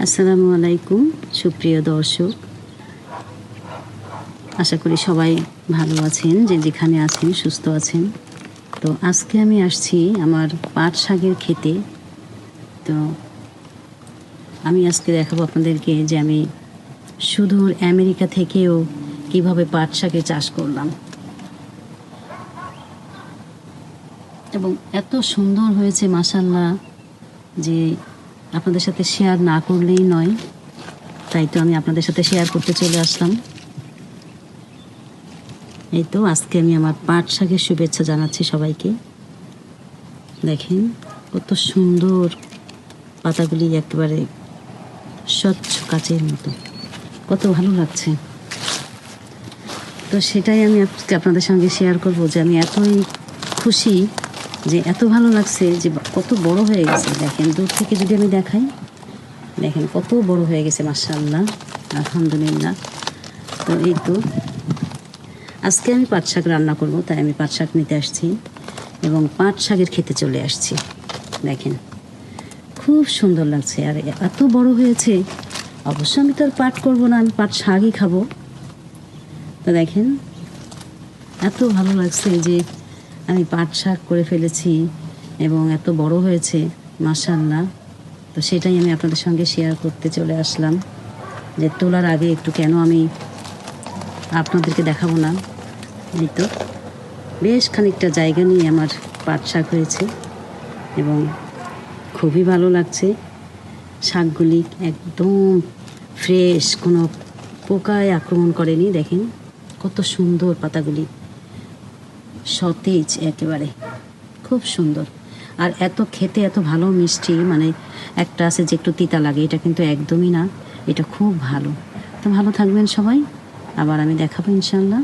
আসসালামু আলাইকুম সুপ্রিয় দর্শক, আশা করি সবাই ভালো আছেন, যে যেখানে আছেন সুস্থ আছেন। তো আজকে আমি আসছি আমার পাট শাকের খেতে। তো আমি আজকে দেখাবো আপনাদেরকে যে আমি সুদূর আমেরিকা থেকেও কিভাবে পাট শাকের চাষ করলাম, এবং এত সুন্দর হয়েছে মাশাআল্লাহ যে আপনাদের সাথে শেয়ার না করলেই নয়। তাই তো আমি আপনাদের সাথে শেয়ার করতে চলে আসলাম। এই তো আজকে আমি আমার পাট শাকের শুভেচ্ছা জানাচ্ছি সবাইকে। দেখেন কত সুন্দর পাতাগুলি, একেবারে স্বচ্ছ কাচের মতো, কত ভালো লাগছে। তো সেটাই আমি আজকে আপনাদের সঙ্গে শেয়ার করব যে আমি এতই খুশি যে এত ভালো লাগছে যে কত বড় হয়ে গেছে। দেখেন দূর থেকে যদি আমি দেখাই, দেখেন কত বড় হয়ে গেছে মাশাআল্লাহ, আলহামদুলিল্লাহ। তো এই তো আজকে আমি পাট শাক রান্না করব, তাই আমি পাট শাক নিতে আসছি এবং পাট শাকের খেতে চলে আসছি। দেখেন খুব সুন্দর লাগছে, আর এত বড় হয়েছে। অবশ্য আমি তো আর পাট করবো না, আমি পাট শাকই খাবো। তো দেখেন এত ভালো লাগছে যে আমি পাট শাক করে ফেলেছি এবং এত বড় হয়েছে মাশাআল্লাহ। তো সেটাই আমি আপনাদের সঙ্গে শেয়ার করতে চলে আসলাম, যে তোলার আগে একটু কেন আমি আপনাদেরকে দেখাবো না। এই তো বেশ খানিকটা জায়গা নিয়ে আমার পাট শাক হয়েছে এবং খুবই ভালো লাগছে। শাকগুলি একদম ফ্রেশ, কোনো পোকায় আক্রমণ করেনি। দেখেন কত সুন্দর পাতাগুলি, সতেজ একেবারে, খুব সুন্দর। আর এত খেতে এত ভালো মিষ্টি, মানে একটা আছে যে একটু তিতা লাগে, এটা কিন্তু একদমই না, এটা খুব ভালো। তো ভালো থাকবেন সবাই, আবার আমি দেখাবো ইনশাআল্লাহ।